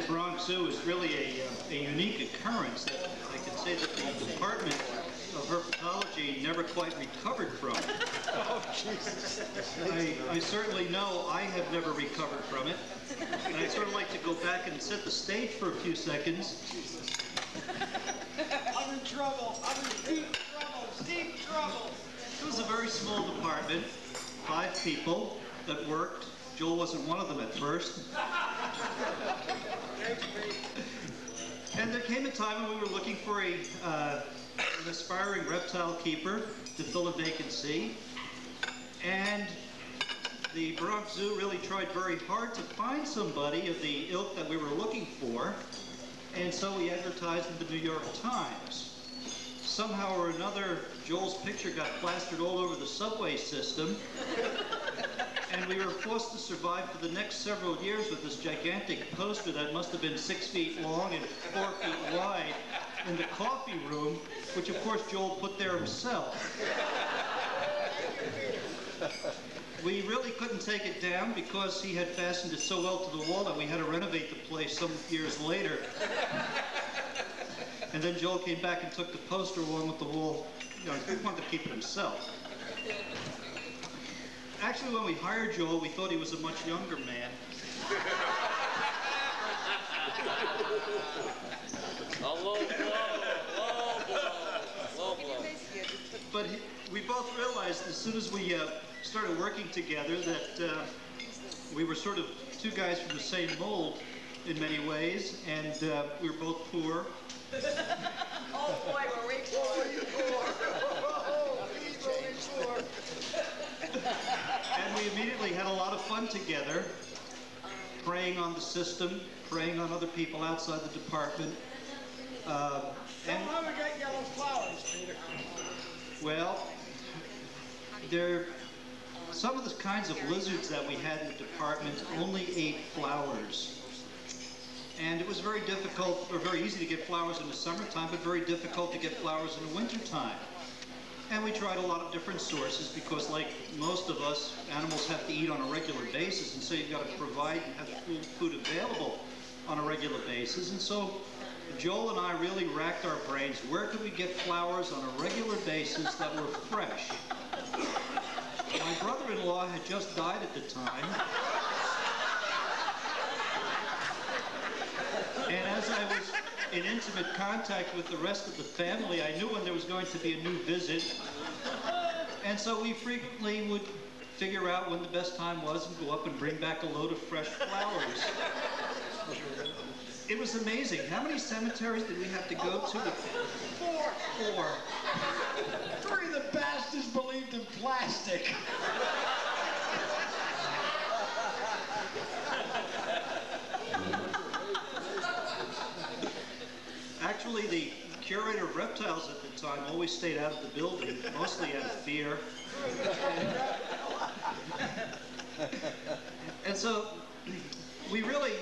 Bronx Zoo is really a unique occurrence that I can say that the Department of Herpetology never quite recovered from. Oh, Jesus. I certainly know I have never recovered from it. And I'd sort of like to go back and set the stage for a few seconds. I'm in trouble. I'm in deep trouble. Deep trouble. It was a very small department, 5 people that worked. Joel wasn't one of them at first. And there came a time when we were looking for an aspiring reptile keeper to fill a vacancy. And the Bronx Zoo really tried very hard to find somebody of the ilk that we were looking for. And so we advertised in the New York Times. Somehow or another, Joel's picture got plastered all over the subway system. And we were forced to survive for the next several years with this gigantic poster that must have been 6 feet long and 4 feet wide in the coffee room, which of course Joel put there himself. We really couldn't take it down because he had fastened it so well to the wall that we had to renovate the place some years later. And then Joel came back and took the poster along with the wall. You know, he wanted to keep it himself. Actually, when we hired Joel, we thought he was a much younger man. Low blow. But we both realized as soon as we started working together that we were sort of 2 guys from the same mold in many ways, and we were both poor. Oh boy, were we poor. And we immediately had a lot of fun together, preying on the system, preying on other people outside the department. How we got yellow flowers, Peter? Well, some of the kinds of lizards that we had in the department only ate flowers. And it was very difficult, or very easy to get flowers in the summertime, but very difficult to get flowers in the wintertime. And we tried a lot of different sources because, like most of us, animals have to eat on a regular basis, and so you've got to provide and have food available on a regular basis. And so Joel and I really racked our brains. Where could we get flowers on a regular basis that were fresh? My brother-in-law had just died at the time. And as I was in intimate contact with the rest of the family, I knew when there was going to be a new visit. And so we frequently would figure out when the best time was and go up and bring back a load of fresh flowers. It was amazing. How many cemeteries did we have to go to? 4. 3 of the bastards believed in plastic. Actually, the curator of reptiles at the time always stayed out of the building, mostly out of fear. And so together we really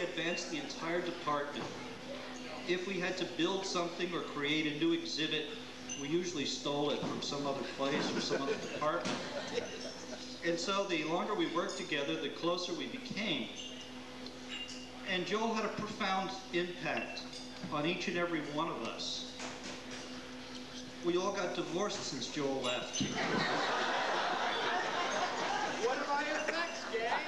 advanced the entire department. If we had to build something or create a new exhibit, we usually stole it from some other place or some other department. And so the longer we worked together, the closer we became. And Joel had a profound impact on each and every one of us. We all got divorced since Joel left. What am I in next, gang?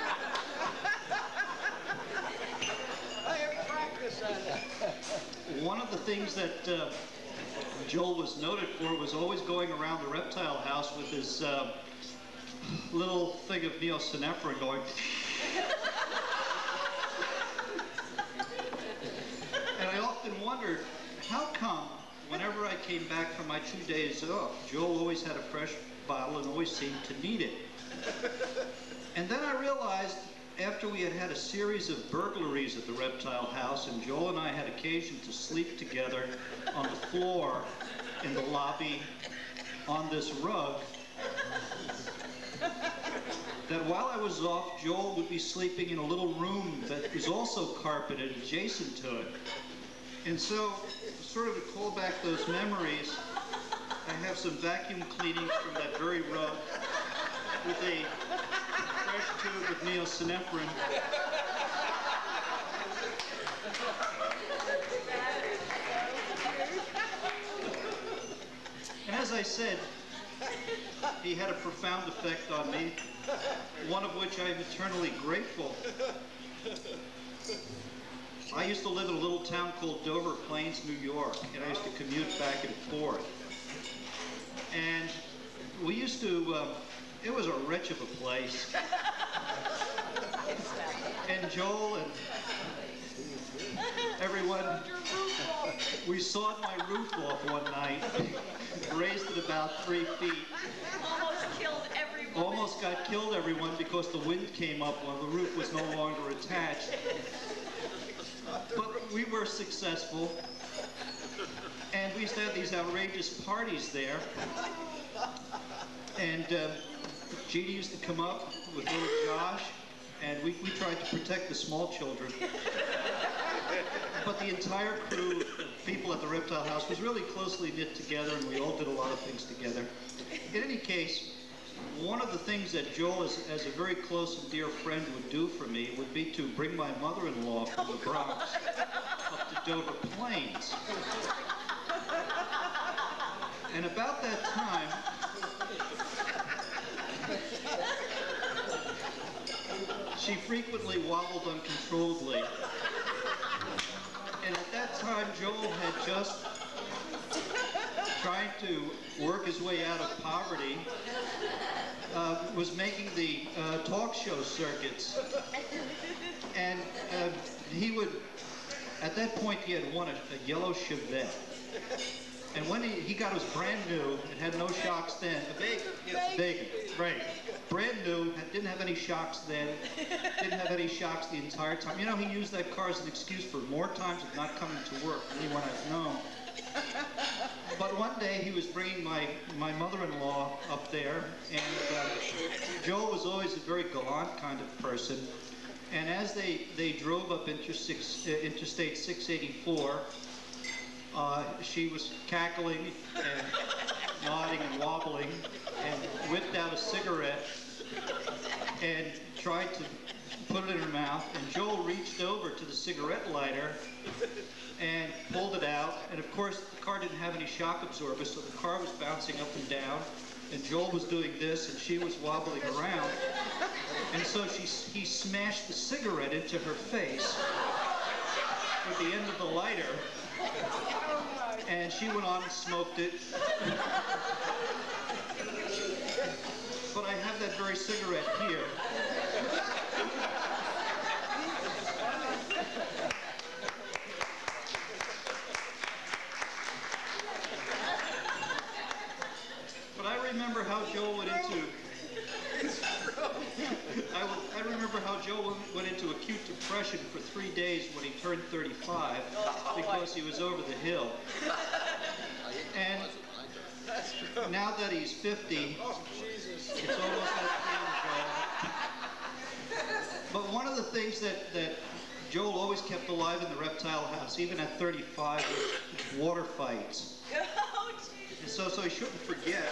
I have practice at it. One of the things that Joel was noted for was always going around the reptile house with his little thing of neosynephrine going. And I often wondered, how come whenever I came back from my 2 days off, Joel always had a fresh bottle and always seemed to need it. And then I realized, after we had had a series of burglaries at the reptile house, and Joel and I had occasion to sleep together on the floor in the lobby on this rug, that while I was off, Joel would be sleeping in a little room that was also carpeted adjacent to it. And so, sort of to call back those memories, I have some vacuum cleanings from that very rug with a fresh tube of neosynephrine I said, he had a profound effect on me, one of which I am eternally grateful. I used to live in a little town called Dover Plains, New York, and I used to commute back and forth. And we used to, it was a wretch of a place. And Joel and everyone, we sawed my roof off one night, raised it about 3 feet. Almost killed everyone. Almost got killed everyone because the wind came up while the roof was no longer attached. But we were successful. And we used to have these outrageous parties there. And Jeannie used to come up with little Josh, and we tried to protect the small children. But the entire crew of people at the reptile house was really closely knit together, and we all did a lot of things together. In any case, one of the things that Joel, as a very close and dear friend, would do for me would be to bring my mother-in-law from the Bronx up to Dover Plains. And about that time, she frequently wobbled uncontrollably. And at that time, Joel had just tried to work his way out of poverty, was making the talk show circuits. And he would, at that point, he had won a yellow Chevette. And when he got his brand new, it had no shocks then. A Bacon, yes, Bacon, right. Brand new, didn't have any shocks then, didn't have any shocks the entire time. You know, he used that car as an excuse for more times of not coming to work, anyone I've known. But one day he was bringing my mother-in-law up there, and Joel was always a very gallant kind of person. And as they drove up Interstate 684, she was cackling and nodding and wobbling and whipped out a cigarette and tried to put it in her mouth. And Joel reached over to the cigarette lighter and pulled it out. And of course, the car didn't have any shock absorbers, so the car was bouncing up and down. And Joel was doing this, and she was wobbling around. And so he smashed the cigarette into her face with the end of the lighter. And she went on and smoked it. But I have that very cigarette here. But I remember how Joel went into... I remember how Joe went into acute depression for 3 days when he turned 35 because he was over the hill. And now that he's 50, it's almost that thing, Joel. But one of the things that Joel always kept alive in the reptile house, even at 35, was water fights. And so he shouldn't forget.